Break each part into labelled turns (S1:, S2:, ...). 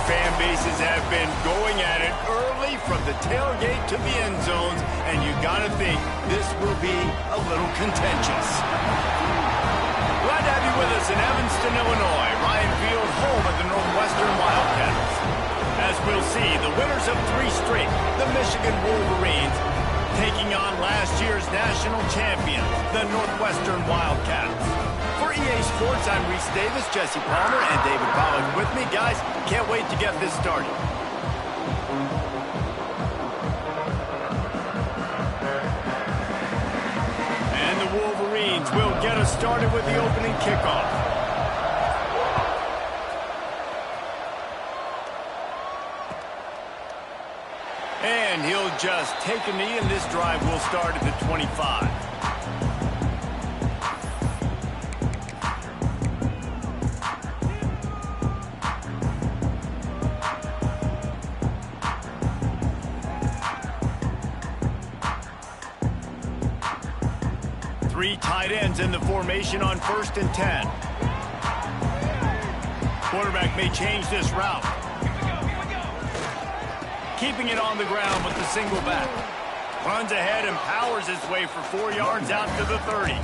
S1: fan bases have been going at it early from the tailgate to the end zones, and you gotta think this will be a little contentious. Glad to have you with us in Evanston, Illinois. Ryan Field, home of the Northwestern Wildcats. As we'll see, the winners of 3 straight, the Michigan Wolverines, taking on last year's national champions, the Northwestern Wildcats. For EA Sports, I'm Reese Davis, Jesse Palmer, and David Pollock with me. Guys, can't wait to get this started. And the Wolverines will get us started with the opening kickoff. And he'll just take a knee, and this drive will start at the 25. Three tight ends in the formation on 1st and 10. Quarterback may change this route. Keeping it on the ground with the single back. Runs ahead and powers his way for 4 yards out to the 30.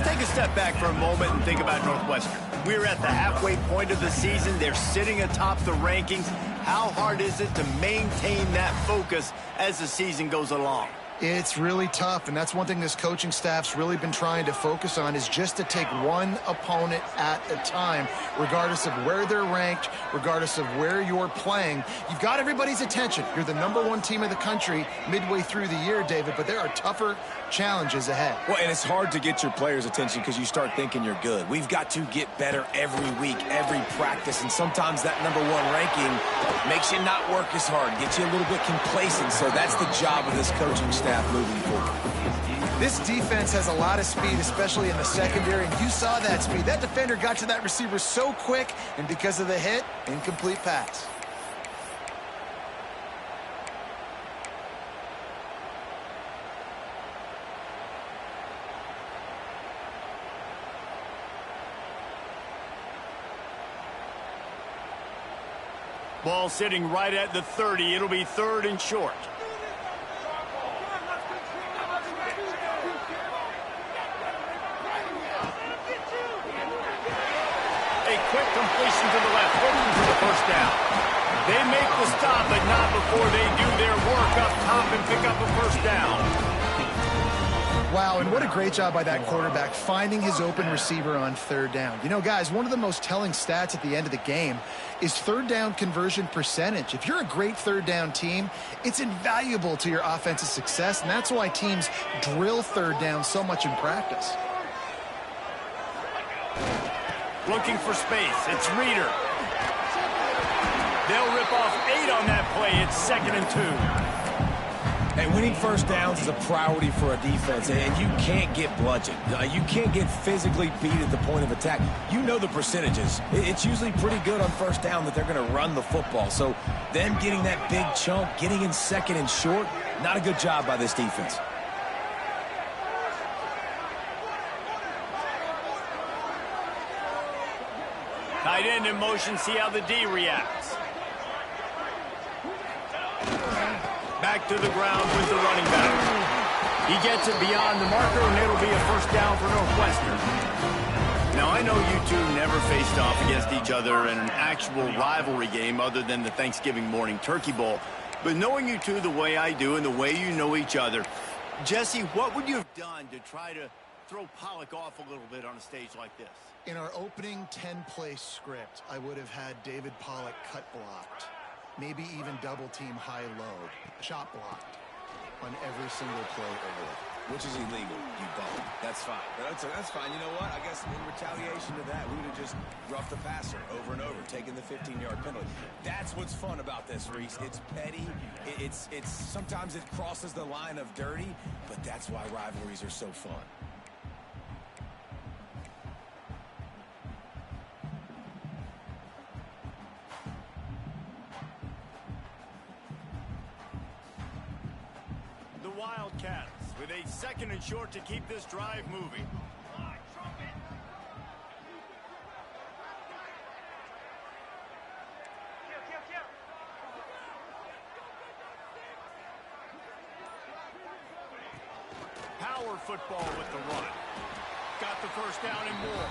S1: Take a step back for a moment and think about Northwestern. We're at the halfway point of the season. They're sitting atop the rankings. How hard is it to maintain that focus as the season goes along?
S2: It's really tough, and that's one thing this coaching staff's really been trying to focus on, is just to take one opponent at a time, regardless of where they're ranked, regardless of where you're playing. You've got everybody's attention. You're the #1 team in the country midway through the year, David, but there are tougher challenges ahead.
S3: Well, and it's hard to get your players' attention because you start thinking you're good. We've got to get better every week, every practice, and sometimes that #1 ranking makes you not work as hard, gets you a little bit complacent, so that's the job of this coaching staff moving forward.
S2: This defense has a lot of speed, especially in the secondary, and you saw that speed. That defender got to that receiver so quick, and because of the hit, incomplete pass.
S1: Ball sitting right at the 30. It'll be 3rd and short. A quick completion to the left, looking for the 1st down. They make the stop, but not before they do their work up top and pick up a 1st down.
S2: Wow, and what a great job by that quarterback finding his open receiver on 3rd down. You know, guys, one of the most telling stats at the end of the game is 3rd down conversion percentage. If you're a great 3rd down team, it's invaluable to your offensive success, and that's why teams drill 3rd down so much in practice.
S1: Looking for space. It's Reeder. They'll rip off 8 on that play. It's 2nd and 2.
S3: And winning 1st downs is a priority for a defense, and you can't get bludgeoned. You can't get physically beat at the point of attack. You know the percentages. It's usually pretty good on 1st down that they're going to run the football. So them getting that big chunk, getting in 2nd and short, not a good job by this defense.
S1: Tight end in motion, see how the D reacts. Back to the ground with the running back. He gets it beyond the marker, and it'll be a 1st down for Northwestern. Now, I know you two never faced off against each other in an actual rivalry game other than the Thanksgiving morning Turkey Bowl. But knowing you two the way I do and the way you know each other, Jesse, what would you have done to try to throw Pollock off a little bit on a stage like this?
S2: In our opening 10-play script, I would have had David Pollock cut blocked. Maybe even double-team high-load, shot blocked on every single play over.
S3: Which is illegal, you bum. That's fine. But that's fine. You know what? I guess in retaliation to that, we would have just roughed the passer over and over, taking the 15-yard penalty. That's what's fun about this, Reese. It's petty. It's sometimes it crosses the line of dirty, but that's why rivalries are so fun.
S1: Wildcats with a 2nd and short to keep this drive moving. power football with the run. Got the first down and more.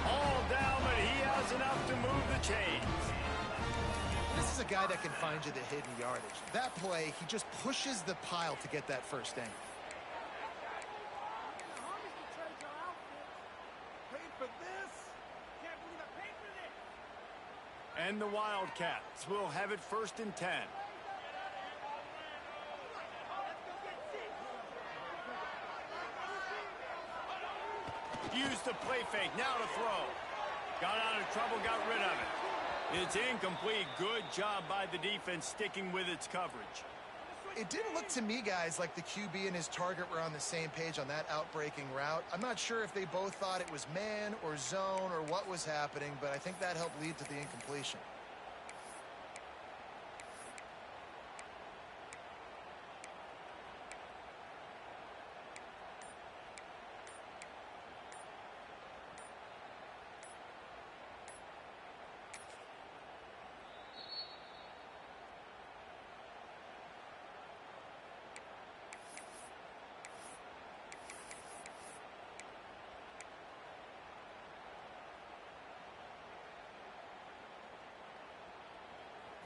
S1: All down, but he has enough to move the chains.
S2: This is a guy that can find you the hidden yardage. That play, he just pushes the pile to get that first down.
S1: And the Wildcats will have it 1st and 10. Used the play fake, now to throw. Got out of trouble, got rid of it. It's incomplete. Good job by the defense sticking with its coverage.
S2: It didn't look to me, guys, like the QB and his target were on the same page on that outbreaking route. I'm not sure if they both thought it was man or zone or what was happening, but I think that helped lead to the incompletion.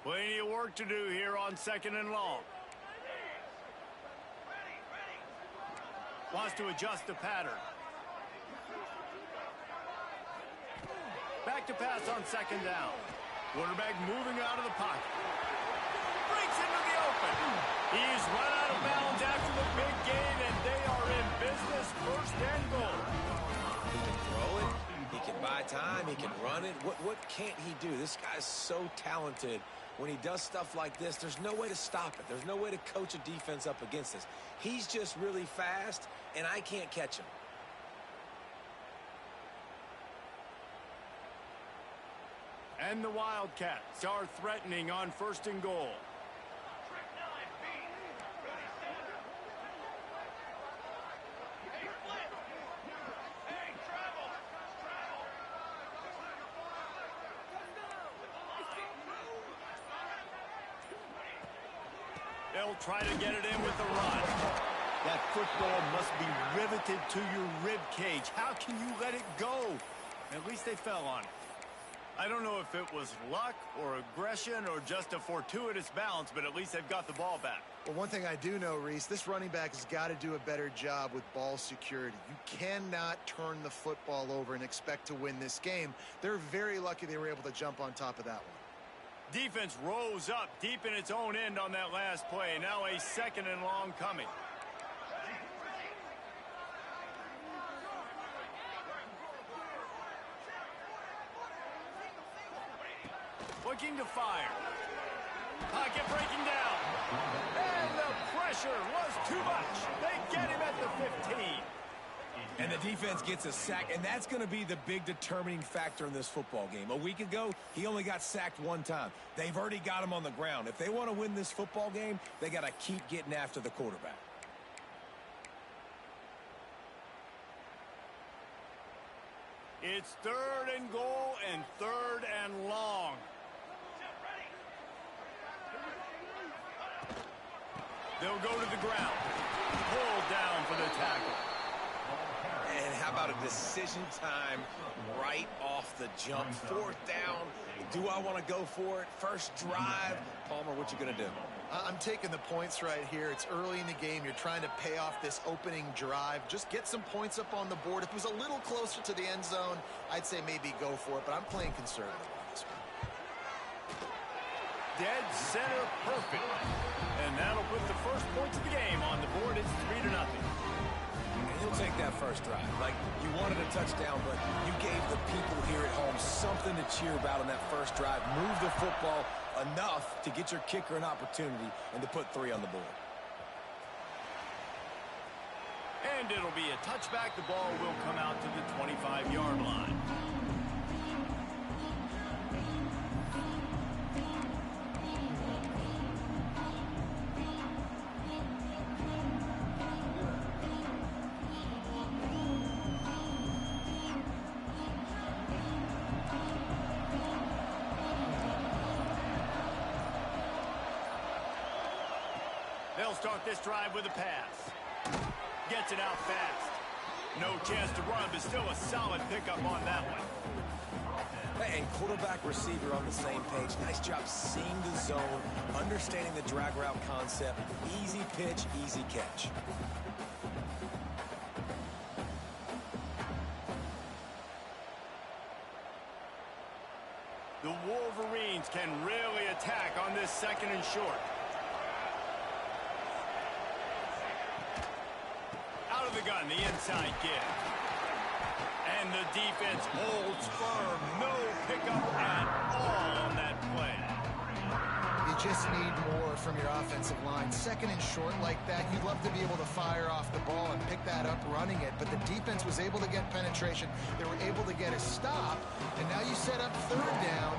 S1: Plenty of work to do here on 2nd and long. Wants to adjust the pattern. Back to pass on 2nd down. Quarterback moving out of the pocket. Breaks into the open. He's run out of bounds after the big gain, and they are in business. 1st and goal.
S3: He can throw it. He can buy time. He can run it. What can't he do? This guy's so talented. When he does stuff like this, there's no way to stop it. There's no way to coach a defense up against this. He's just really fast, and I can't catch him.
S1: And the Wildcats are threatening on 1st and goal. They'll try to get it in with the run. That football must be riveted to your rib cage. How can you let it go? At least they fell on it. I don't know if it was luck or aggression or just a fortuitous bounce, but at least they've got the ball back.
S2: Well, one thing I do know, Reese, this running back has got to do a better job with ball security. You cannot turn the football over and expect to win this game. They're very lucky they were able to jump on top of that one.
S1: Defense rose up deep in its own end on that last play. Now a 2nd and long coming. Looking to fire. Pocket breaking down. And the pressure was too much. They get him at the 15.
S3: And the defense gets a sack, and that's going to be the big determining factor in this football game. A week ago, he only got sacked 1 time. They've already got him on the ground. If they want to win this football game, they got to keep getting after the quarterback.
S1: It's 3rd and goal and 3rd and long. They'll go to the ground. Pulled down for the tackle.
S3: And how about a decision time right off the jump? 4th down. Do I want to go for it? First drive. Palmer, what you going to do?
S2: I'm taking the points right here. It's early in the game. You're trying to pay off this opening drive. Just get some points up on the board. If it was a little closer to the end zone, I'd say maybe go for it, but I'm playing conservative on this one.
S1: Dead center perfect. And that'll put the first points of the game on the board. It's 3-0.
S3: And he'll take that first drive. Like, you wanted a touchdown, but you gave the people here at home something to cheer about on that first drive. Move the football enough to get your kicker an opportunity and to put 3 on the board.
S1: And it'll be a touchback. The ball will come out to the 25-yard line. They'll start this drive with a pass. Gets it out fast. No chance to run, but still a solid pickup on that one.
S3: And quarterback receiver on the same page. Nice job seeing the zone, understanding the drag route concept. Easy pitch, easy catch.
S1: The Wolverines can really attack on this second and short. Out of the gun, the inside give. And the defense holds firm. No pickup at all on that play.
S2: You just need more from your offensive line. Second and short like that, you'd love to be able to fire off the ball and pick that up running it, but the defense was able to get penetration. They were able to get a stop, and now you set up third down,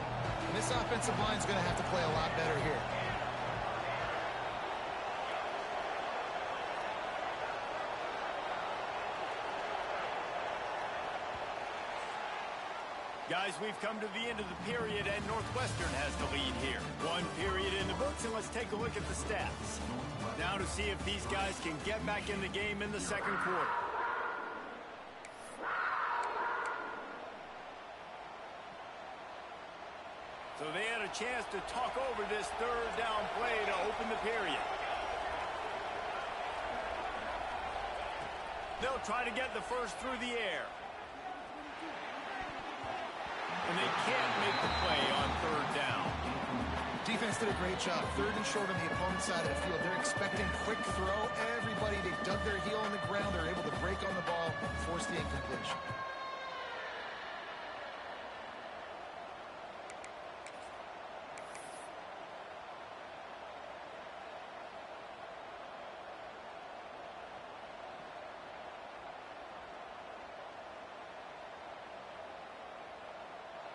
S2: and this offensive line is going to have to play a lot better here.
S1: Guys, we've come to the end of the period, and Northwestern has the lead here. One period in the books, and let's take a look at the stats. Now to see if these guys can get back in the game in the second quarter. So they had a chance to talk over this third down play to open the period. They'll try to get the first through the air. And they can't make the play on third down.
S2: Defense did a great job. Third and short on the opponent's side of the field. They're expecting quick throw. Everybody, they dug their heel on the ground. They're able to break on the ball, force the incompletion.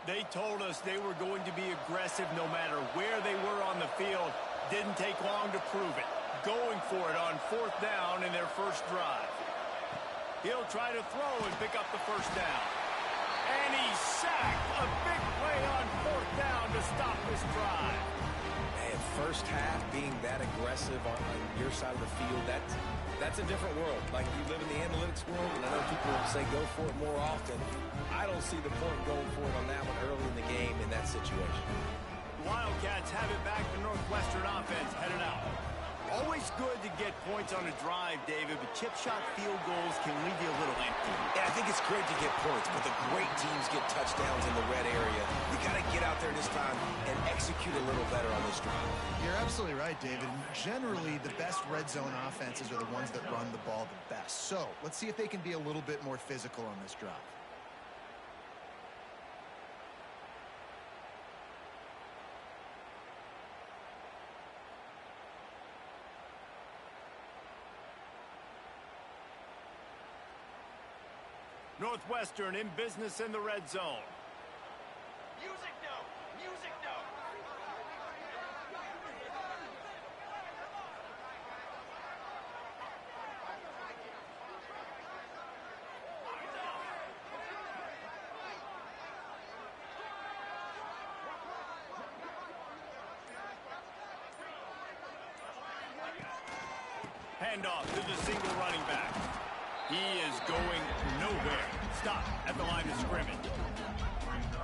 S1: They told us they were going to be aggressive no matter where they were on the field. Didn't take long to prove it. Going for it on fourth down in their first drive. He'll try to throw and pick up the first down. And he's sacked. A big play on fourth down to stop this drive.
S3: Man, first half being that aggressive on your side of the field, that's a different world. Like, you live in the analytics world, and I know people say go for it more often. I don't see the point going for it on that one early in the game in that situation.
S1: Wildcats have it back. The Northwestern offense headed out. Always good to get points on a drive, David, but chip shot field goals can leave you a little empty.
S3: Yeah, I think it's great to get points, but the great teams get touchdowns in the red area. You got to get out there this time and execute a little better on this drive.
S2: You're absolutely right, David. Generally, the best red zone offenses are the ones that run the ball the best. So let's see if they can be a little bit more physical on this drive.
S1: Northwestern in business in the red zone.
S4: Music note! Music note!
S1: Handoff to the single running back. He is going nowhere. Stop at the line of scrimmage.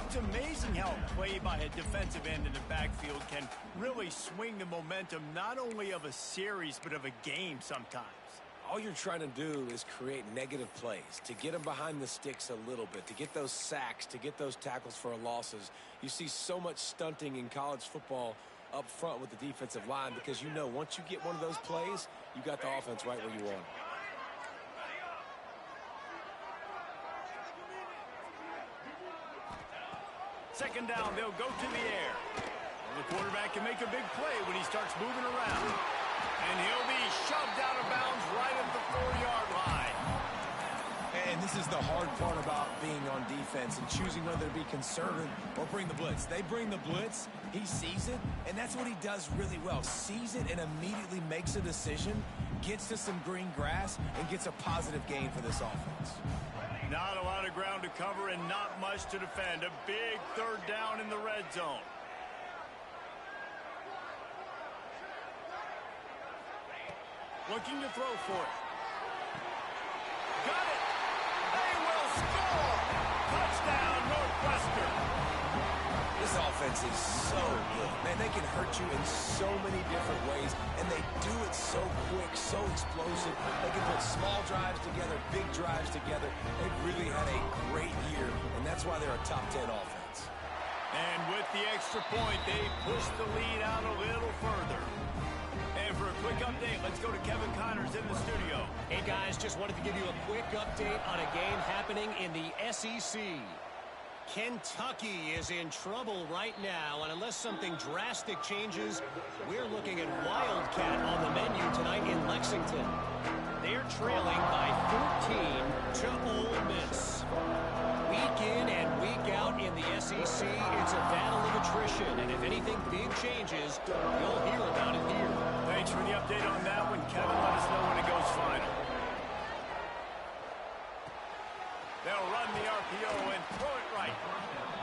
S1: It's amazing how a play by a defensive end in the backfield can really swing the momentum not only of a series but of a game sometimes.
S3: All you're trying to do is create negative plays, to get them behind the sticks a little bit, to get those sacks, to get those tackles for losses. You see so much stunting in college football up front with the defensive line because you know once you get one of those plays, you got the offense right where you want it.
S1: Second down, they'll go to the air. The quarterback can make a big play when he starts moving around. And he'll be shoved out of bounds right at the 4-yard line.
S3: And this is the hard part about being on defense and choosing whether to be conservative or bring the blitz. They bring the blitz, he sees it, and that's what he does really well. Sees it and immediately makes a decision, gets to some green grass, and gets a positive gain for this offense.
S1: Not a lot of ground to cover and not much to defend. A big third down in the red zone. Looking to throw for it.
S3: This offense is so good. Man, they can hurt you in so many different ways, and they do it so quick, so explosive. They can put small drives together, big drives together. They've really had a great year, and that's why they're a top 10 offense.
S1: And with the extra point, they push the lead out a little further. And for a quick update, let's go to Kevin Connors in the studio.
S5: Hey, guys, just wanted to give you a quick update on a game happening in the SEC. Kentucky is in trouble right now, and unless something drastic changes, we're looking at Wildcat on the menu tonight in Lexington. They're trailing by 14 to Ole Miss. Week in and week out in the SEC, it's a battle of attrition, and if anything big changes, you'll hear about it here.
S1: Thanks for the update on that one, Kevin. Let us know when it goes final. They'll run the RPO and throw it right.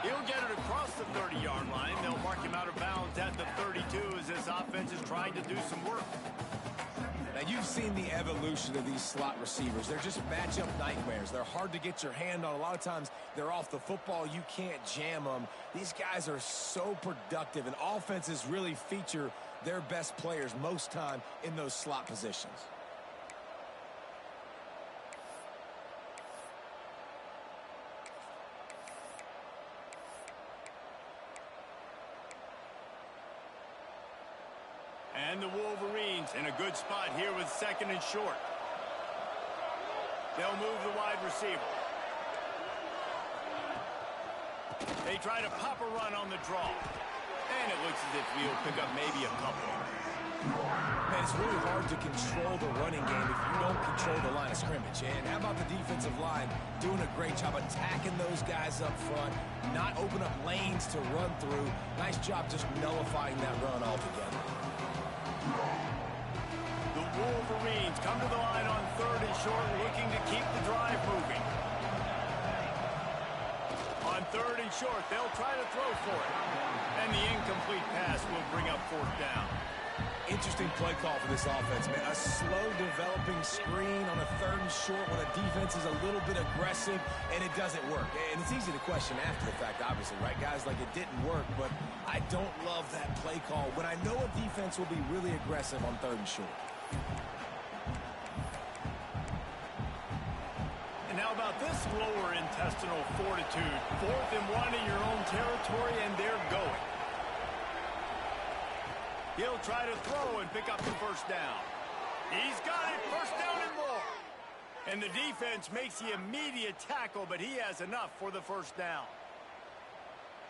S1: He'll get it across the 30-yard line. They'll mark him out of bounds at the 32 as this offense is trying to do some work.
S3: Now, you've seen the evolution of these slot receivers. They're just matchup nightmares. They're hard to get your hand on. A lot of times, they're off the football. You can't jam them. These guys are so productive, and offenses really feature their best players most time in those slot positions.
S1: And the Wolverines in a good spot here with second and short. They'll move the wide receiver. They try to pop a run on the draw. And it looks as if we'll pick up maybe a couple.
S3: Man, it's really hard to control the running game if you don't control the line of scrimmage. And how about the defensive line doing a great job attacking those guys up front, not open up lanes to run through. Nice job just nullifying that run altogether.
S1: The Wolverines come to the line on third and short, looking to keep the drive moving. On third and short, they'll try to throw for it. And the incomplete pass will bring up fourth down.
S3: Interesting play call for this offense, man. A slow developing screen on a third and short when a defense is a little bit aggressive and it doesn't work. And it's easy to question after the fact, obviously, right, guys? Like, it didn't work, but I don't love that play call when I know a defense will be really aggressive on third and short.
S1: And how about this lower intestinal fortitude? 4th and 1 in your own territory, and they're going. He'll try to throw and pick up the first down. He's got it, first down and more. And the defense makes the immediate tackle, but he has enough for the first down.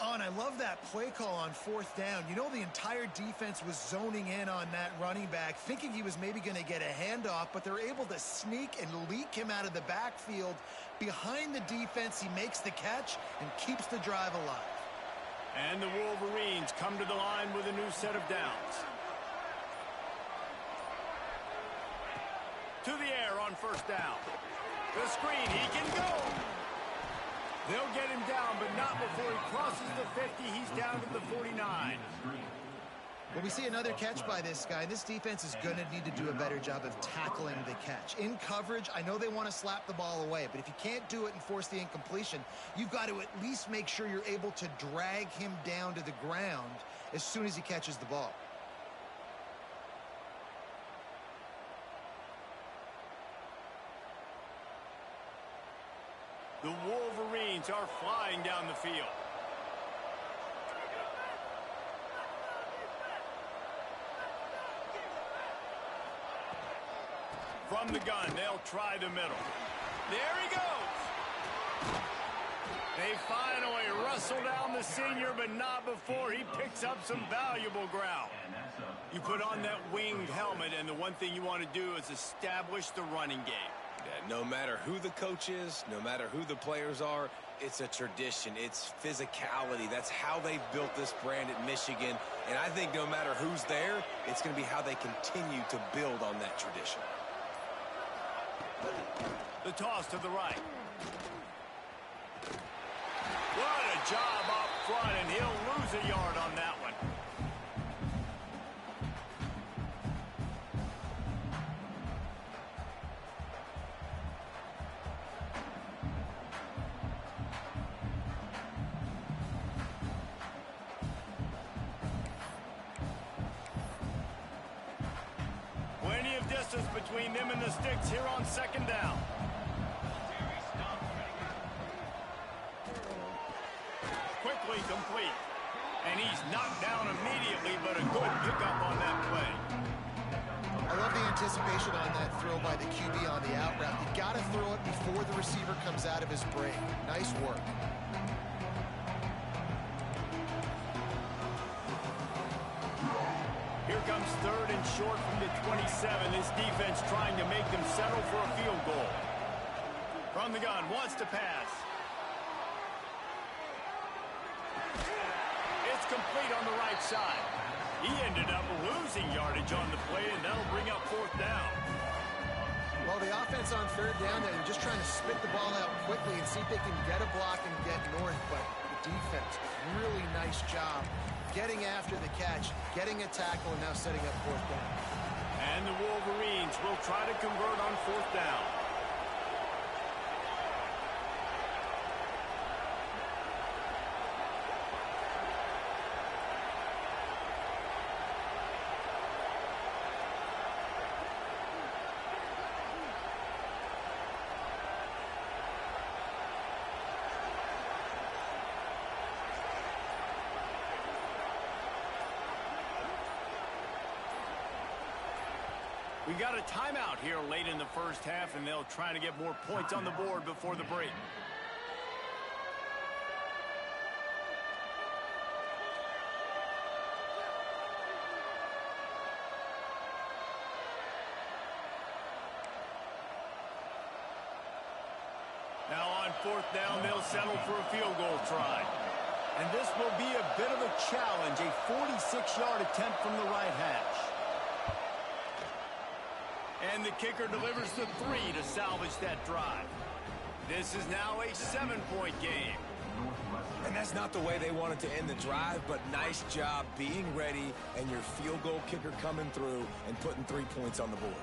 S2: Oh, and I love that play call on fourth down. You know, the entire defense was zoning in on that running back, thinking he was maybe going to get a handoff, but they're able to sneak and leak him out of the backfield. Behind the defense, he makes the catch and keeps the drive alive.
S1: And the Wolverines come to the line with a new set of downs. To the air on first down. The screen, he can go. They'll get him down, but not before he crosses the 50. He's down to the 49.
S2: Well, we see another catch by this guy. This defense is going to need to do a better job of tackling the catch. In coverage, I know they want to slap the ball away, but if you can't do it and force the incompletion, you've got to at least make sure you're able to drag him down to the ground as soon as he catches the ball.
S1: The Wolverines are flying down the field. From the gun, they'll try the middle. There he goes. They finally wrestle down the senior, but not before he picks up some valuable ground. You put on that winged helmet, and the one thing you want to do is establish the running game.
S3: No matter who the coach is, no matter who the players are, it's a tradition. It's physicality. That's how they've built this brand at Michigan. And I think no matter who's there, it's going to be how they continue to build on that tradition.
S1: The toss to the right. What a job up front, and he'll lose a yard on that one. distance between them and the sticks here on second down. Quickly complete. And he's knocked down immediately, but a good pickup on that play.
S2: I love the anticipation on that throw by the QB on the out route. You got to throw it before the receiver comes out of his break. Nice work.
S1: Here comes third and short from the 27. This defense trying to make them settle for a field goal. From the gun, wants to pass. It's complete on the right side. He ended up losing yardage on the play, and that'll bring up fourth down.
S2: Well, the offense on third down, they're just trying to spit the ball out quickly and see if they can get a block and get north. But the defense, really nice job getting after the catch, getting a tackle, and now setting up fourth down.
S1: And the Wolverines will try to convert on fourth down. We got a timeout here late in the first half, and they'll try to get more points on the board before the break. Now on fourth down, they'll settle for a field goal try. And this will be a bit of a challenge, a 46-yard attempt from the right hash. And the kicker delivers the 3 to salvage that drive. This is now a 7-point game.
S3: And that's not the way they wanted to end the drive, but nice job being ready and your field goal kicker coming through and putting 3 points on the board.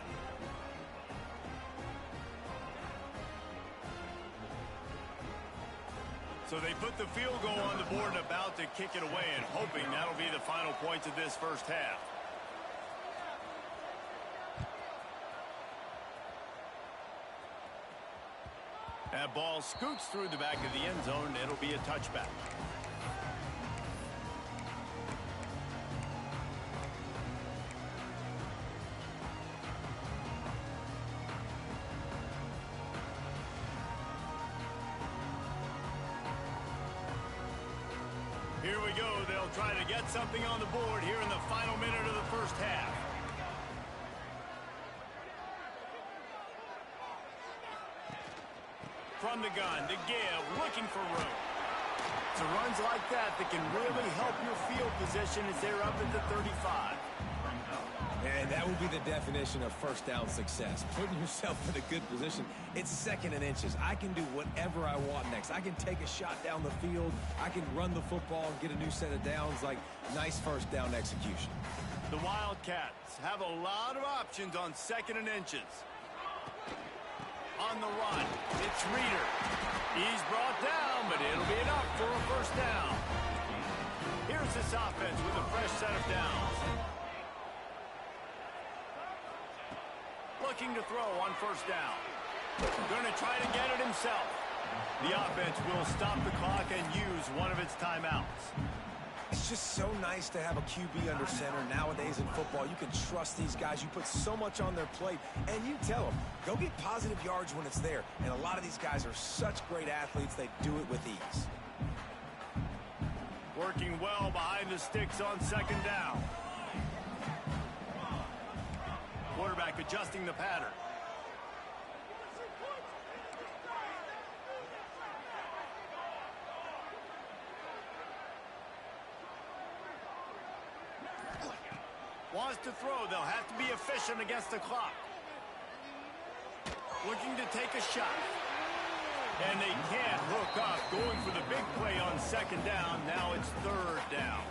S1: So they put the field goal on the board and about to kick it away, and hoping that'll be the final points of this first half. That ball scoots through the back of the end zone. It'll be a touchback. Here we go. They'll try to get something on the board here in the final minute of the first half. From the gun to give, looking for room. So runs like that can really help your field position as they're up at the 35.
S3: And that would be the definition of first down success. Putting yourself in a good position. It's second and inches. I can do whatever I want next. I can take a shot down the field. I can run the football and get a new set of downs. Like, nice first down execution.
S1: The Wildcats have a lot of options on second and inches. On the run, it's Reeder. He's brought down, but it'll be enough for a first down. Here's this offense with a fresh set of downs. Looking to throw on first down. Going to try to get it himself. The offense will stop the clock and use one of its timeouts.
S3: It's just so nice to have a QB under center. Nowadays in football, you can trust these guys. You put so much on their plate, and you tell them, go get positive yards when it's there. And a lot of these guys are such great athletes, they do it with ease.
S1: Working well behind the sticks on second down. Quarterback adjusting the pattern. Wants to throw. They'll have to be efficient against the clock. Looking to take a shot. And they can't hook up. Going for the big play on second down. Now it's third down.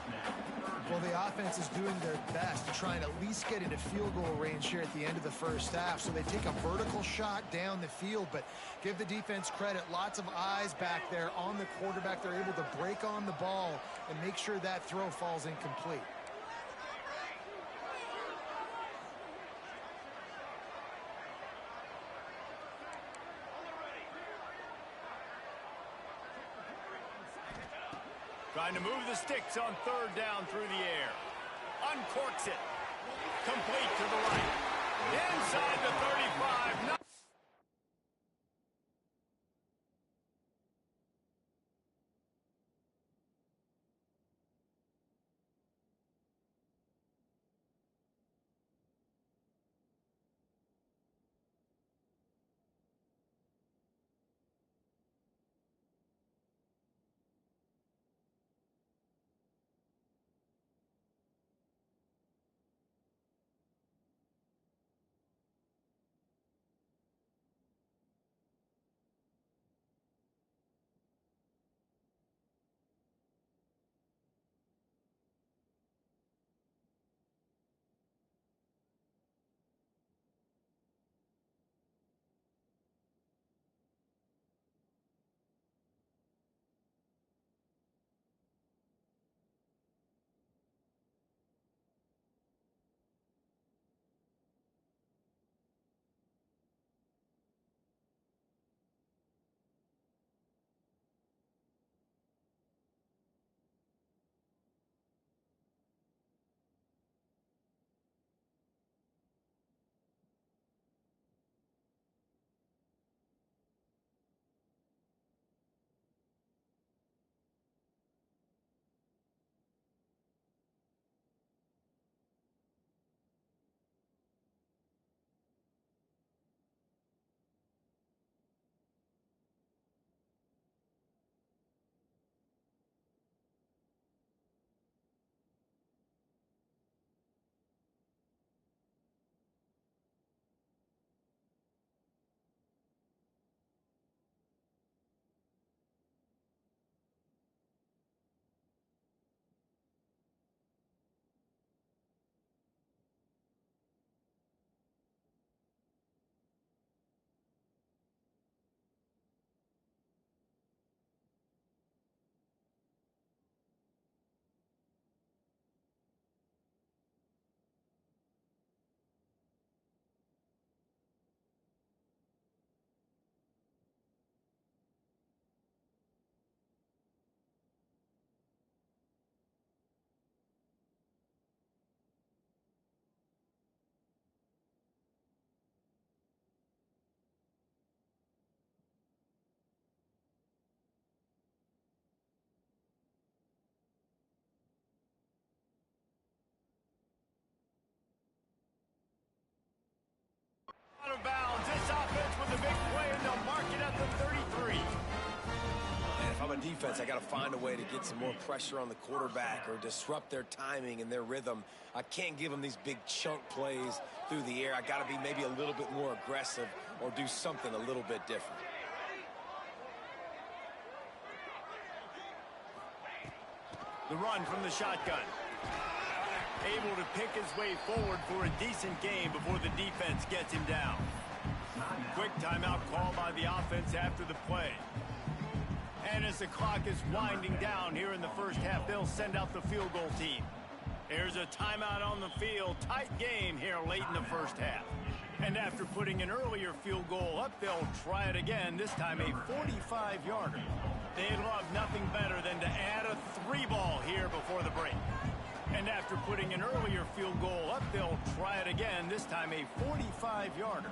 S2: Well, the offense is doing their best to try and at least get into field goal range here at the end of the first half. So they take a vertical shot down the field, but give the defense credit. Lots of eyes back there on the quarterback. They're able to break on the ball and make sure that throw falls incomplete.
S1: Trying to move the sticks on third down through the air. Uncorks it. Complete to the right. Inside the 35. No. Out of bounds. This offense with a big play, and they'll mark it at the 33.
S3: And if I'm a defense, I got to find a way to get some more pressure on the quarterback or disrupt their timing and their rhythm. I can't give them these big chunk plays through the air. I got to be maybe a little bit more aggressive or do something a little bit different.
S1: The run from the shotgun. Able to pick his way forward for a decent gain before the defense gets him down. Quick timeout call by the offense after the play. And as the clock is winding down here in the first half, they'll send out the field goal team. There's a timeout on the field. Tight game here late in the first half. And after putting an earlier field goal up, they'll try it again, this time a 45-yarder. They'd love nothing better than to add a 3-ball here before the break. And after putting an earlier field goal up, they'll try it again, this time a 45-yarder.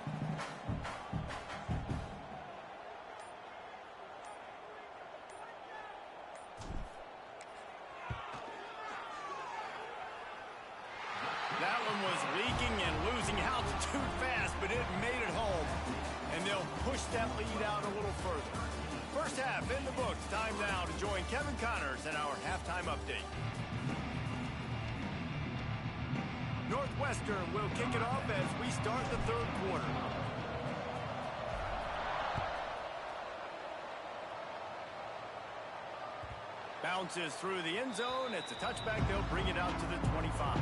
S1: That one was leaking and losing altitude fast, but it made it home. And they'll push that lead out a little further. First half in the books. Time now to join Kevin Connors in our halftime update. Northwestern will kick it off as we start the third quarter. Bounces through the end zone. It's a touchback. They'll bring it out to the 25.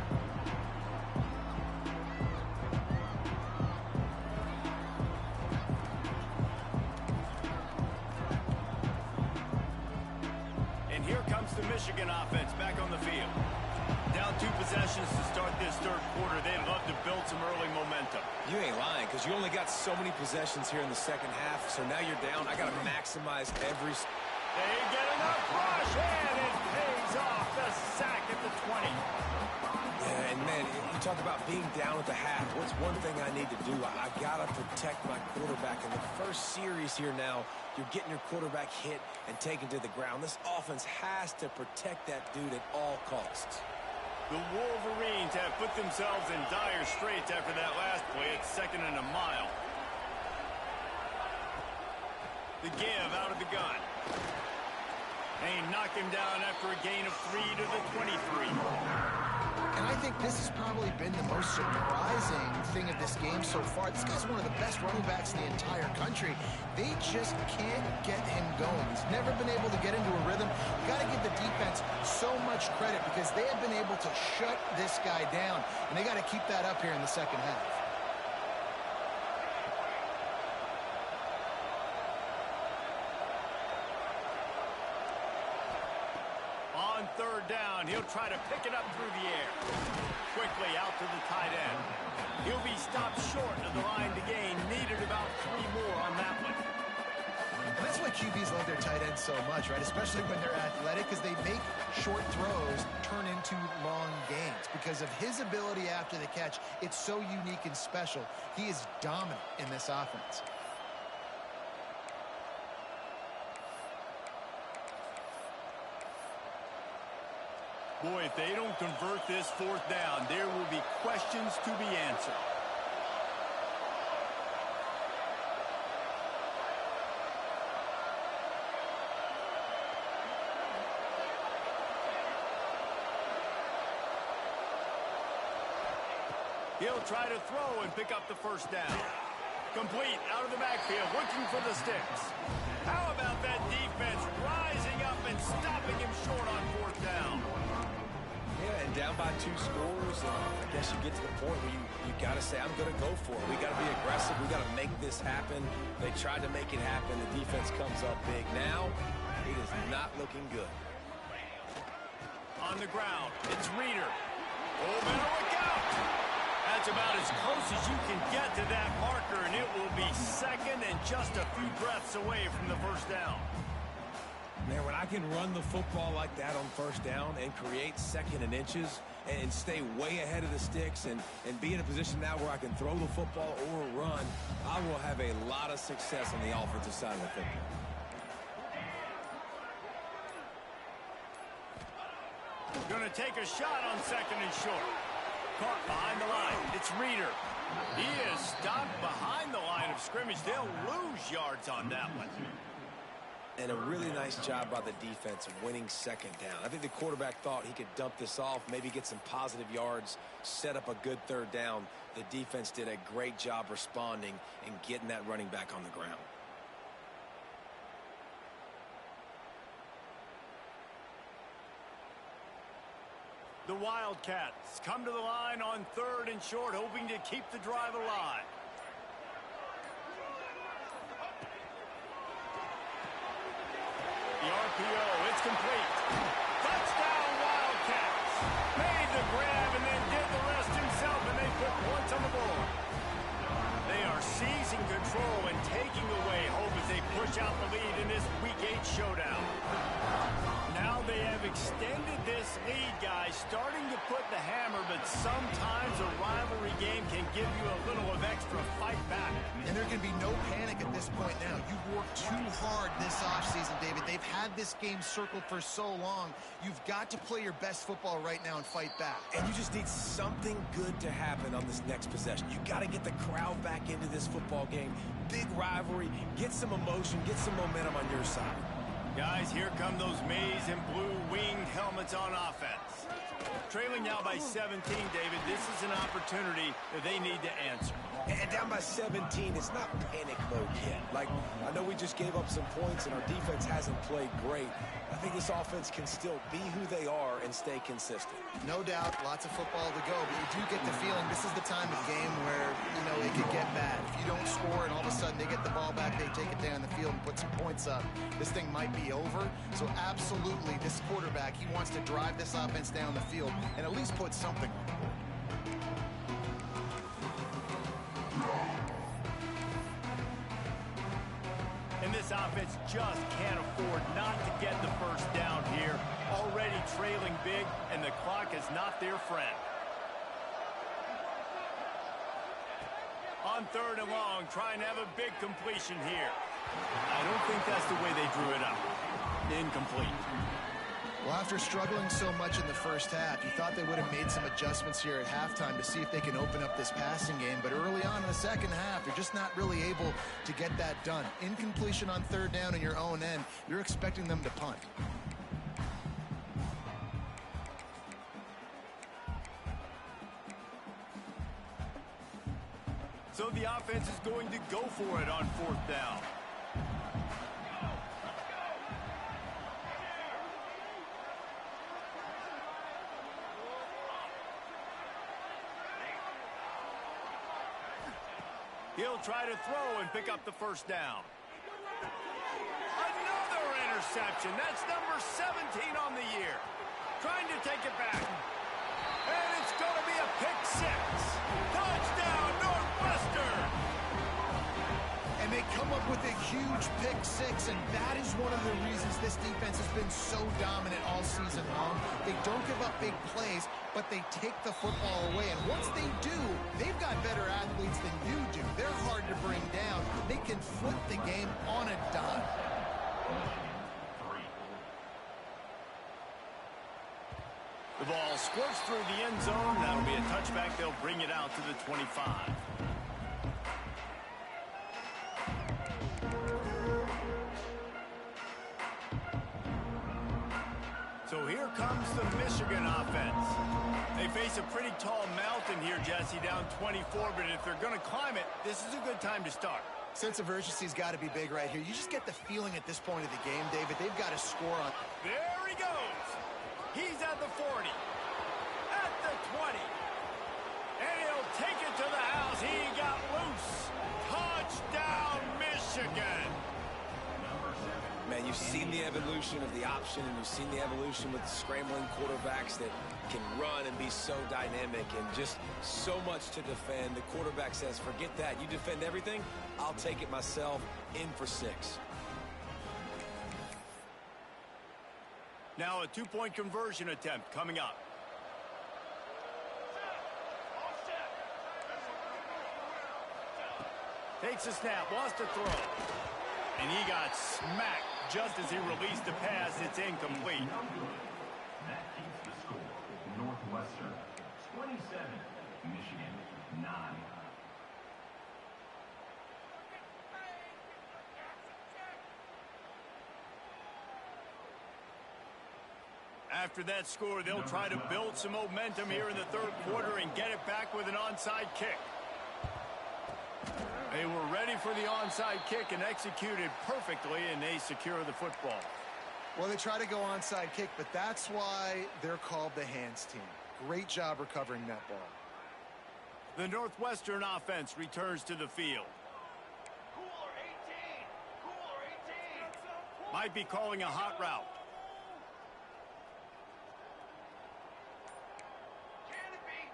S1: And here comes the Michigan offense back on the field. Down 2 possessions to start this third quarter. They'd love to build some early momentum.
S3: You ain't lying, because you only got so many possessions here in the second half, so now you're down. I got to maximize every...
S1: They get enough rush, and it pays off. The sack at the 20.
S3: Yeah, and man, you talk about being down at the half. What's one thing I need to do? I got to protect my quarterback. In the first series here now, you're getting your quarterback hit and taken to the ground. This offense has to protect that dude at all costs.
S1: The Wolverines have put themselves in dire straits after that last play. It's 2nd and a mile. The give out of the gun. They knock him down after a gain of 3 to the 23.
S2: And I think this has probably been the most surprising thing of this game so far. This guy's one of the best running backs in the entire country. They just can't get him going. He's never been able to get into a rhythm. You got to give the defense so much credit because they have been able to shut this guy down. And they got to keep that up here in the second half.
S1: On 3rd down, he'll try to pick it up through the air. Quickly out to the tight end. He'll be stopped short of the line to gain. Needed about 3 more on that one.
S2: And that's why QBs love their tight ends so much, right? Especially when they're athletic, because they make short throws turn into long gains. Because of his ability after the catch, it's so unique and special. He is dominant in this offense.
S1: Boy, if they don't convert this 4th down, there will be questions to be answered. He'll try to throw and pick up the 1st down. Complete out of the backfield, looking for the sticks. How about that defense rising up and stopping him short on 4th down?
S3: Yeah, and down by 2 scores, and I guess you get to the point where you got to say, I'm going to go for it. We got to be aggressive. We got to make this happen. They tried to make it happen. The defense comes up big. Now, it is not looking good.
S1: On the ground, it's Reeder. Oh, better look out. That's about as close as you can get to that marker, and it will be 2nd and just a few breaths away from the 1st down.
S3: Man, when I can run the football like that on 1st down and create 2nd and inches and stay way ahead of the sticks and be in a position now where I can throw the football or run, I will have a lot of success on the offensive side of the football.
S1: Going to take a shot on 2nd and short. Caught behind the line. It's Reeder. He is stopped behind the line of scrimmage. They'll lose yards on that one.
S3: And a really nice job by the defense of winning 2nd down. I think the quarterback thought he could dump this off, maybe get some positive yards, set up a good 3rd down. The defense did a great job responding and getting that running back on the ground.
S1: The Wildcats come to the line on 3rd and short, hoping to keep the drive alive. The RPO, it's complete. Touchdown, Wildcats. Made the grab and then did the rest himself, and they put points on the board. They are seizing control and taking away hope as they push out the lead in this Week 8 showdown. Now they have extended this lead, guys, starting to put the hammer, but sometimes a rivalry game can give you a little of extra fight back.
S2: And there can be no panic at this point now. You've worked too hard this offseason, David. They've had this game circled for so long. You've got to play your best football right now and fight back.
S3: And you just need something good to happen on this next possession. You got to get the crowd back into this football game. Big rivalry. Get some emotion. Get some momentum on your side.
S1: Guys, here come those maize and blue winged helmets on offense. Trailing now by 17, David. This is an opportunity that they need to answer.
S3: And down by 17, it's not panic mode yet. Like, I know we just gave up some points and our defense hasn't played great. I think this offense can still be who they are and stay consistent.
S2: No doubt, lots of football to go, but you do get the feeling this is the time of game where, it could get bad. If you don't score and all of a sudden they get the ball back, they take it down the field and put some points up, this thing might be over. So absolutely, this quarterback, he wants to drive this offense down the field and at least put something on the board.
S1: And this offense just can't afford not to get the first down here. Already trailing big, and the clock is not their friend. On 3rd and long, trying to have a big completion here. I don't think that's the way they drew it up. Incomplete.
S2: Well, after struggling so much in the first half, you thought they would have made some adjustments here at halftime to see if they can open up this passing game. But early on in the second half, they're just not really able to get that done. Incompletion on 3rd down in your own end, you're expecting them to punt.
S1: So the offense is going to go for it on 4th down. He'll try to throw and pick up the first down. Another interception. That's number 17 on the year. Trying to take it back. And it's going to be a pick 6. Touchdown, Northwestern!
S2: And they come up with a huge pick 6, and that is one of the reasons this defense has been so dominant all season long. They don't give up big plays, but they take the football away. And once they do, they've got better athletes than you do. They're hard to bring down. They can flip the game on a dime.
S1: The ball squirts through the end zone. That'll be a touchback. They'll bring it out to the 25. So here comes the Michigan offense. They face a pretty tall mountain here, Jesse, down 24, but if they're going to climb it, this is a good time to start.
S2: Sense of urgency's got to be big right here. You just get the feeling at this point of the game, David, they've got to score on.
S1: There he goes. He's at the 40, at the 20, and he'll take it to the house. He got loose. Touchdown, Michigan.
S3: Man, you've seen the evolution of the option, and you've seen the evolution with the scrambling quarterbacks that can run and be so dynamic and just so much to defend. The quarterback says, forget that. You defend everything, I'll take it myself. In for 6.
S1: Now a 2-point conversion attempt coming up. Takes a snap, wants to throw. And he got smacked just as he released the pass. It's incomplete.
S6: That keeps the score. Northwestern 27, Michigan 9.
S1: After that score, they'll try to build some momentum here in the 3rd quarter and get it back with an onside kick. They were ready for the onside kick and executed perfectly, and they secure the football.
S2: Well, they try to go onside kick, but that's why they're called the hands team. Great job recovering that ball.
S1: The Northwestern offense returns to the field.
S4: Cooler 18! Cooler 18!
S1: Might be calling a hot route.
S4: Can it be?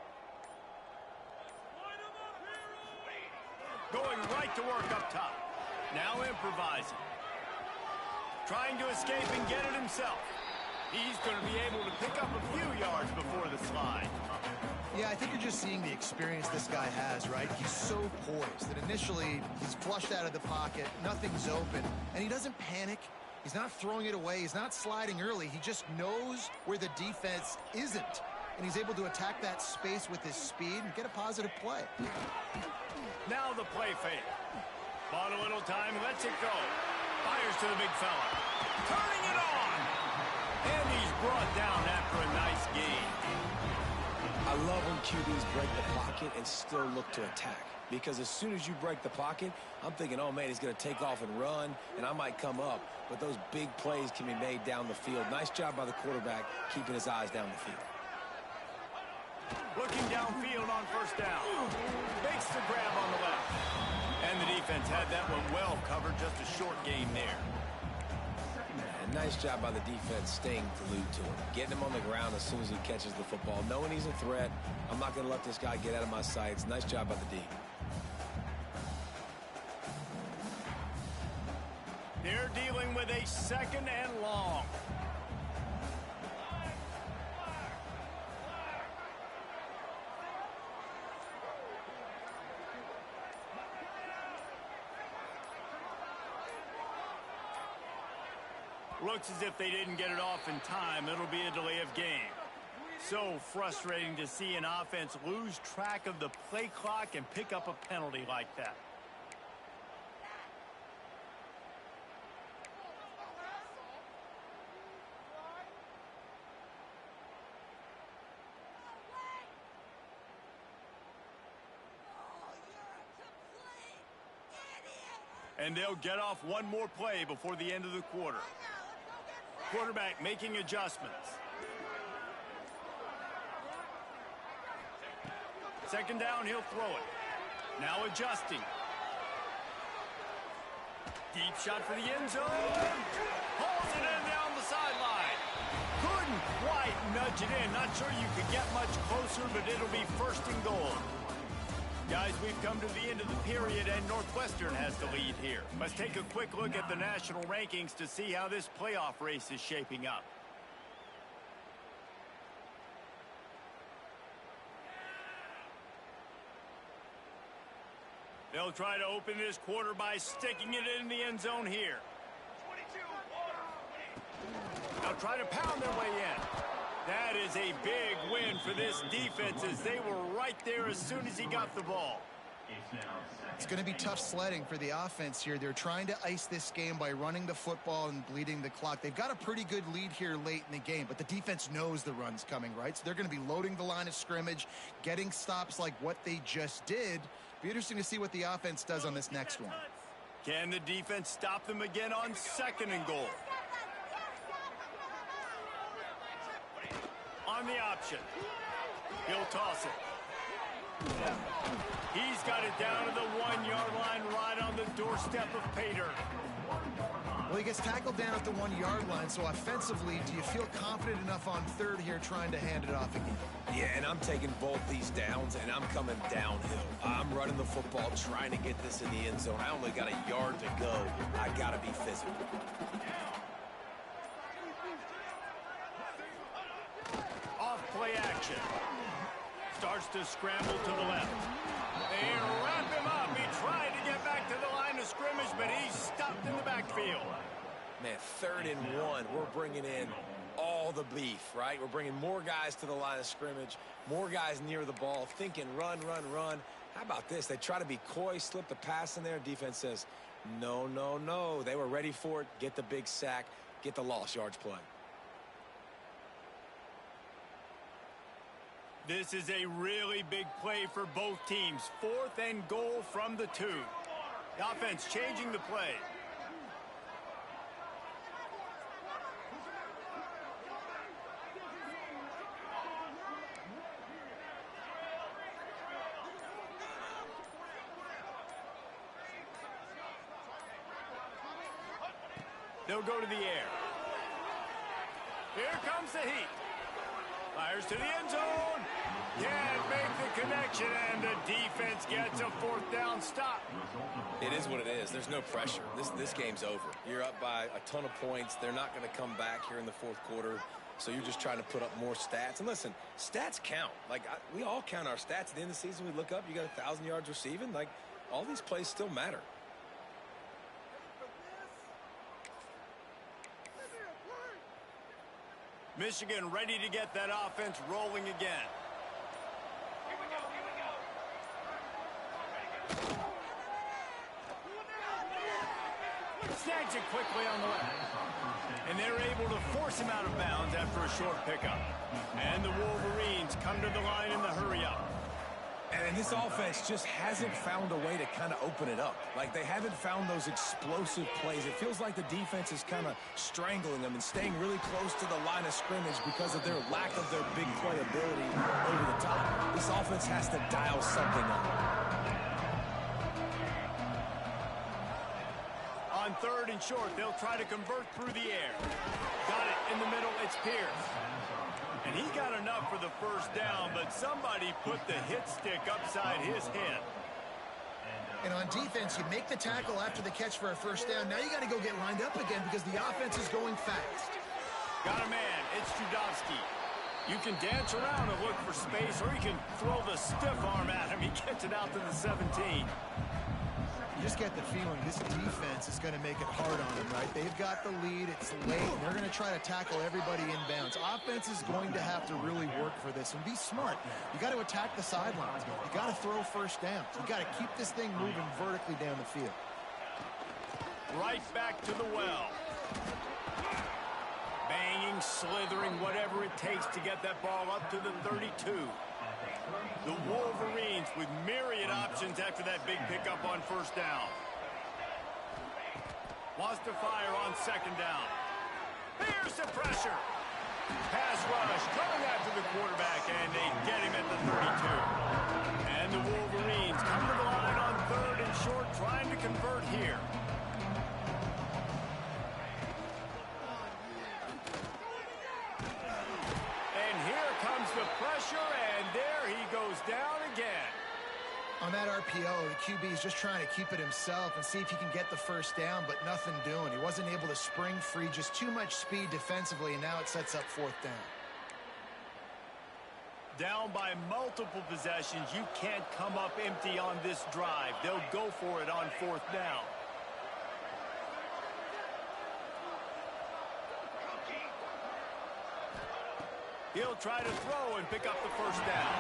S1: Going right to work up top. Now improvising. Trying to escape and get it himself. He's going to be able to pick up a few yards before the slide.
S2: Yeah, I think you're just seeing the experience this guy has, right? He's so poised that initially he's flushed out of the pocket, nothing's open, and he doesn't panic. He's not throwing it away. He's not sliding early. He just knows where the defense isn't, and he's able to attack that space with his speed and get a positive play.
S1: Now the play fake. Bought a little time, lets it go. Fires to the big fella. Turning it on! And he's brought down after a nice gain.
S3: I love when QBs break the pocket and still look to attack. Because as soon as you break the pocket, I'm thinking, oh, man, he's going to take off and run, and I might come up. But those big plays can be made down the field. Nice job by the quarterback keeping his eyes down the field.
S1: Looking downfield on 1st down. Makes the grab on the left. And the defense had that one well covered. Just a short gain there.
S3: And nice job by the defense staying glued to him. Getting him on the ground as soon as he catches the football. Knowing he's a threat. I'm not going to let this guy get out of my sights. Nice job by the D.
S1: They're dealing with a 2nd and long. Looks as if they didn't get it off in time. It'll be a delay of game. So frustrating to see an offense lose track of the play clock and pick up a penalty like that. And they'll get off one more play before the end of the quarter. Quarterback making adjustments. 2nd down, he'll throw it. Now adjusting. Deep shot for the end zone. Hauls it in down the sideline. Couldn't quite nudge it in. Not sure you could get much closer, but it'll be 1st and goal. Guys, we've come to the end of the period, and Northwestern has the lead here. Let's take a quick look at the national rankings to see how this playoff race is shaping up. They'll try to open this quarter by sticking it in the end zone here.
S4: 22,
S1: They'll try to pound their way in. That is a big win for this defense as they were right there as soon as he got the ball.
S2: It's going to be tough sledding for the offense here. They're trying to ice this game by running the football and bleeding the clock. They've got a pretty good lead here late in the game, but the defense knows the run's coming, right? So they're going to be loading the line of scrimmage, getting stops like what they just did. Be interesting to see what the offense does on this next one.
S1: Can the defense stop them again on 2nd and goal? On the option. He'll toss it. He's got it down to the 1-yard line right on the doorstep of Pater.
S2: Well, he gets tackled down at the 1-yard line, so offensively, do you feel confident enough on 3rd here trying to hand it off again?
S3: Yeah, and I'm taking both these downs, and I'm coming downhill. I'm running the football, trying to get this in the end zone. I only got a yard to go. I got to be physical.
S1: Off-play action. Starts to scramble to the left. They wrap him up. He tried to get back to the line of scrimmage, but he's stopped in the backfield.
S3: Man, 3rd and 1. We're bringing in all the beef, right? We're bringing more guys to the line of scrimmage, more guys near the ball, thinking run, run, run. How about this? They try to be coy, slip the pass in there. Defense says, no, no, no. They were ready for it. Get the big sack. Get the lost yards play.
S1: This is a really big play for both teams. 4th and goal from the 2. The offense changing the play. They'll go to the air. Here comes the heat. Fires to the end zone. Can't make the connection, and the defense gets a 4th down stop.
S3: It is what it is. There's no pressure. This game's over. You're up by a ton of points. They're not going to come back here in the 4th quarter, so you're just trying to put up more stats. And listen, stats count. We all count our stats. At the end of the season, we look up, you got 1,000 yards receiving. All these plays still matter.
S1: Michigan ready to get that offense rolling again.
S4: Here we go, here we go.
S1: Snags it quickly on the left. And they're able to force him out of bounds after a short pickup. And the Wolverines come to the line in the hurry-up.
S3: And this offense just hasn't found a way to kind of open it up. They haven't found those explosive plays. It feels like the defense is kind of strangling them and staying really close to the line of scrimmage because of their lack of their big play ability over the top. This offense has to dial something up.
S1: On 3rd and short, they'll try to convert through the air. Got it in the middle. It's Pierce. And he got enough for the 1st down, but somebody put the hit stick upside his head.
S2: And on defense, you make the tackle after the catch for a first down. Now you got to go get lined up again because the offense is going fast.
S1: Got a man. It's Judowski. You can dance around and look for space, or you can throw the stiff arm at him. He gets it out to the 17.
S2: You just get the feeling this defense is going to make it hard on them, right? They've got the lead. It's late. And they're going to try to tackle everybody inbounds. Offense is going to have to really work for this and be smart. You got to attack the sidelines. You got to throw first downs. You got to keep this thing moving vertically down the field.
S1: Right back to the well. Banging, slithering, whatever it takes to get that ball up to the 32. The Wolverines with myriad options after that big pickup on first down. Wants to fire on second down. Here's the pressure. Pass rush coming after the quarterback, and they get him at the 32. And the Wolverines come to the line on third and short, trying to convert here. Comes the pressure, and there he goes down again.
S2: On that RPO, the QB is just trying to keep it himself and see if he can get the first down, but nothing doing. He wasn't able to spring free, just too much speed defensively, and now it sets up fourth down.
S1: Down by multiple possessions, you can't come up empty on this drive. They'll go for it on fourth down. He'll try to throw and pick up the first down.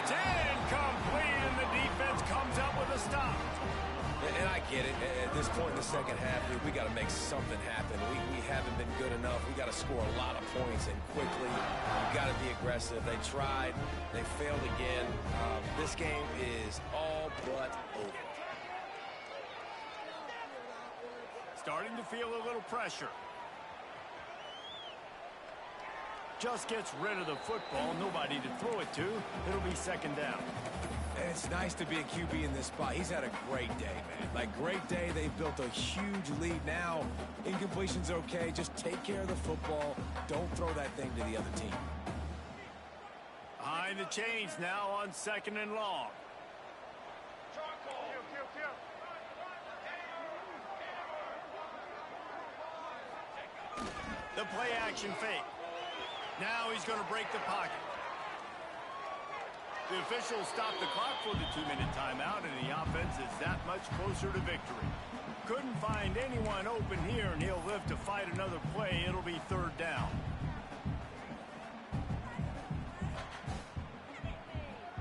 S1: It's incomplete, and the defense comes up with a stop.
S3: And I get it. At this point in the second half, we got to make something happen. We haven't been good enough. We got to score a lot of points and quickly. You got to be aggressive. They tried. They failed again. This game is all but over.
S1: Starting to feel a little pressure. Just gets rid of the football. Nobody to throw it to. It'll be second down.
S3: And it's nice to be a QB in this spot. He's had a great day, man. Like, great day. They've built a huge lead now. Incompletion's okay. Just take care of the football. Don't throw that thing to the other team.
S1: Behind the chains now on second and long. The play action fake. Now he's going to break the pocket. The officials stopped the clock for the 2-minute timeout, and the offense is that much closer to victory. Couldn't find anyone open here, and he'll live to fight another play. It'll be third down.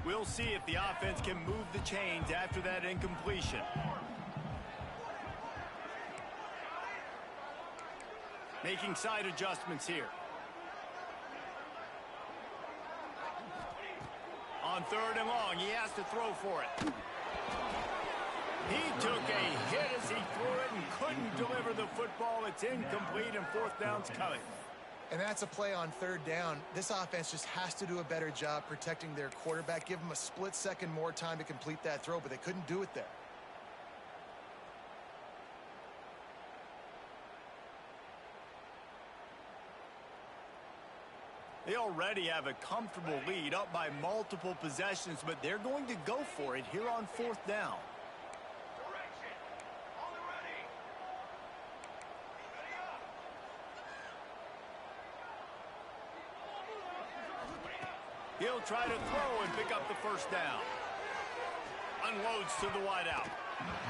S1: We'll see if the offense can move the chains after that incompletion. Making side adjustments here. On third and long, he has to throw for it. He took a hit as he threw it and couldn't deliver the football. It's incomplete, and fourth down's coming.
S2: And that's a play on third down. This offense just has to do a better job protecting their quarterback. Give him a split second more time to complete that throw, but they couldn't do it there.
S1: They already have a comfortable lead, up by multiple possessions, but they're going to go for it here on fourth down.
S4: Direction. On the ready. Ready up.
S1: He'll try to throw and pick up the first down. Unloads to the wideout.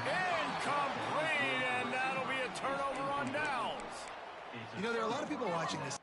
S1: Incomplete, and that'll be a turnover on downs.
S2: You know, there are a lot of people watching this.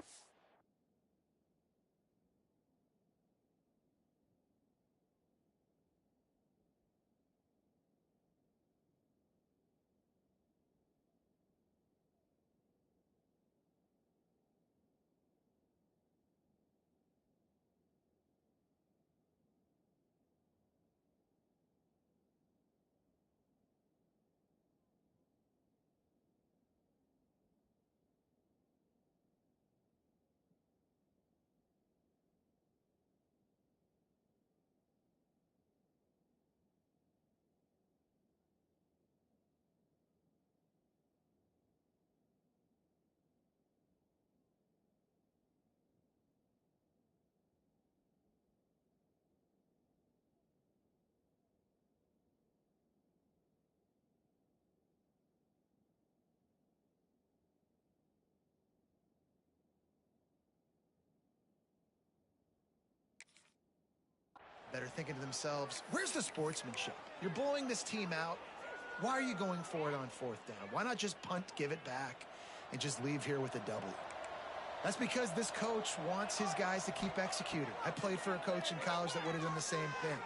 S2: thinking to themselves, where's the sportsmanship? You're blowing this team out. Why are you going for it on 4th down? Why not just punt, give it back, and just leave here with a W? That's because this coach wants his guys to keep executing. I played for a coach in college that would have done the same thing.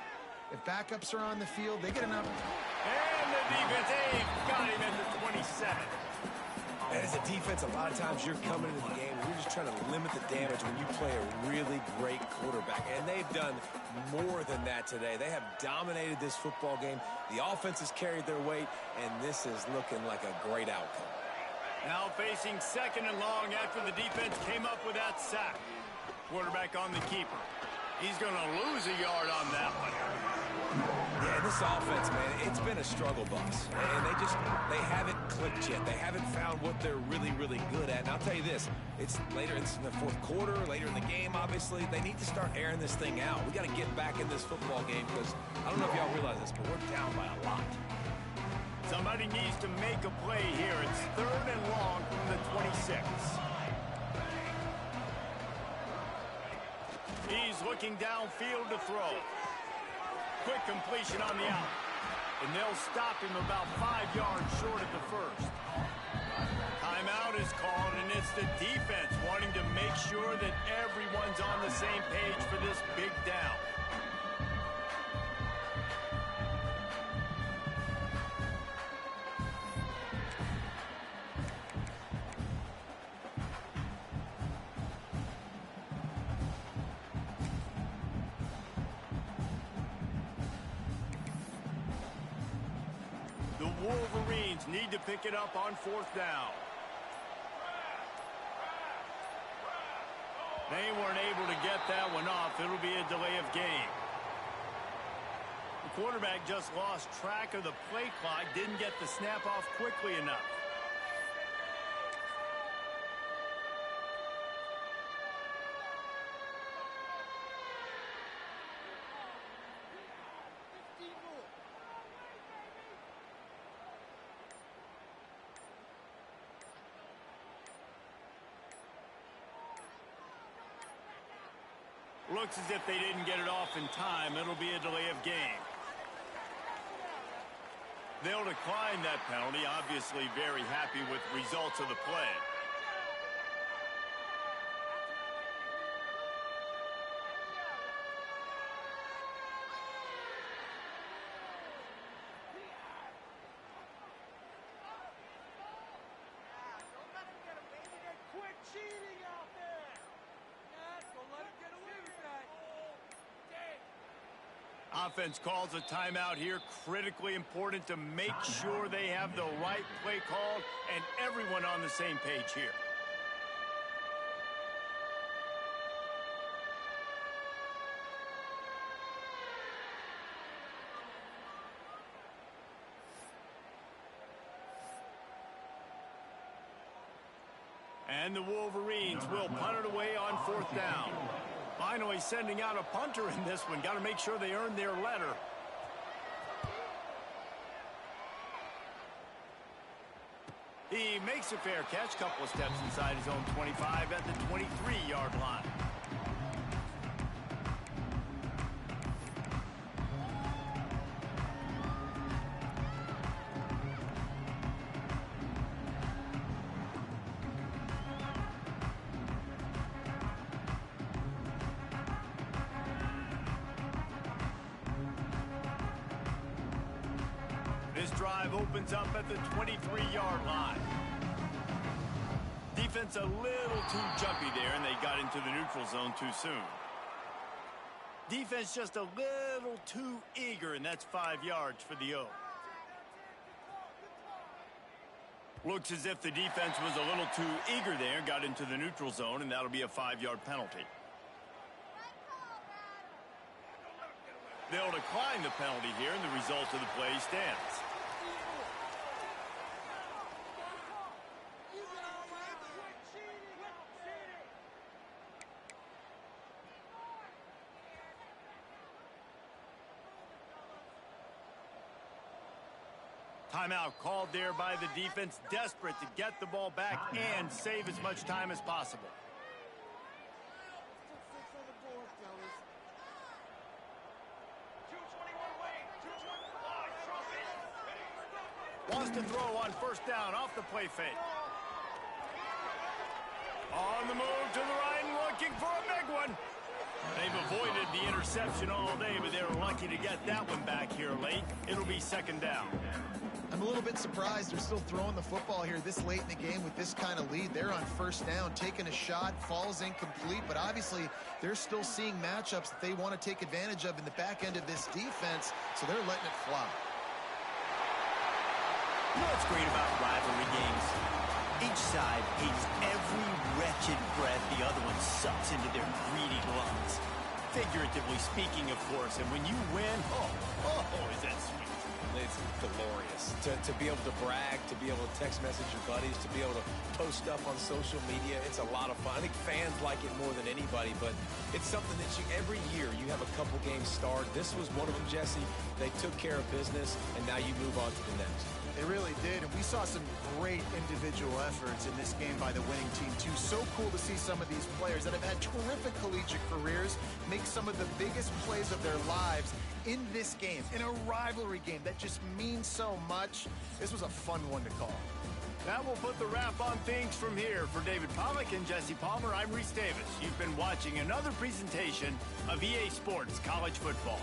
S2: If backups are on the field, they get an opportunity.
S1: And the defense got him at the 27.
S3: And as a defense, a lot of times you're coming into the game and you're just trying to limit the damage when you play a really great quarterback. And they've done more than that today. They have dominated this football game. The offense has carried their weight, and this is looking like a great outcome.
S1: Now facing 2nd and long after the defense came up with that sack. Quarterback on the keeper. He's going to lose a yard on that one.
S3: Yeah, this offense, man, it's been a struggle bus. And they haven't clicked yet. They haven't found what they're really, really good at. And I'll tell you this, it's in the 4th quarter, later in the game, obviously. They need to start airing this thing out. We got to get back in this football game because I don't know if y'all realize this, but we're down by a lot.
S1: Somebody needs to make a play here. It's 3rd and long from the 26. He's looking downfield to throw. Quick completion on the out. And they'll stop him about 5 yards short of the 1st. Timeout is called, and it's the defense wanting to make sure that everyone's on the same page for this big down. The Wolverines need to pick it up on 4th down. They weren't able to get that one off. It'll be a delay of game. The quarterback just lost track of the play clock, didn't get the snap off quickly enough. Looks as if they didn't get it off in time. It'll be a delay of game. They'll decline that penalty. Obviously very happy with results of the play. Offense calls a timeout here. Critically important to make sure they have the right play called and everyone on the same page here. And the Wolverines will punt it away on 4th down. Finally sending out a punter in this one. Got to make sure they earn their letter. He makes a fair catch. Couple of steps inside his own 25 at the 23-yard line. This drive opens up at the 23-yard line. Defense a little too jumpy there, and they got into the neutral zone too soon. Defense just a little too eager, and that's 5 yards for the O. Looks as if the defense was a little too eager there, got into the neutral zone, and that'll be a 5-yard penalty. They'll decline the penalty here, and the result of the play stands. Timeout called there by the defense, desperate to get the ball back and save as much time as possible. wants to throw on first down off the play fake. On the move to the right and looking for a big one. They've avoided the interception all day, but they were lucky to get that one back here late. It'll be second down.
S2: I'm a little bit surprised they're still throwing the football here this late in the game with this kind of lead. They're on first down, taking a shot, falls incomplete, but obviously they're still seeing matchups that they want to take advantage of in the back end of this defense, so they're letting it fly.
S1: You know what's great about rivalry games? Each side hates every wretched breath the other one sucks into their greedy lungs. Figuratively speaking, of course, and when you win, oh, is that sweet.
S3: It's glorious to be able to brag, to be able to text message your buddies, to be able to post stuff on social media. It's a lot of fun. I think fans like it more than anybody, but it's something that every year you have a couple games start. This was one of them, Jesse. They took care of business, and now you move on to the next.
S2: They really did, and we saw some great individual efforts in this game by the winning team, too. So cool to see some of these players that have had terrific collegiate careers make some of the biggest plays of their lives in this game, in a rivalry game that just means so much. This was a fun one to call.
S1: That will put the wrap on things from here. For David Pollack and Jesse Palmer, I'm Reese Davis. You've been watching another presentation of EA Sports College Football.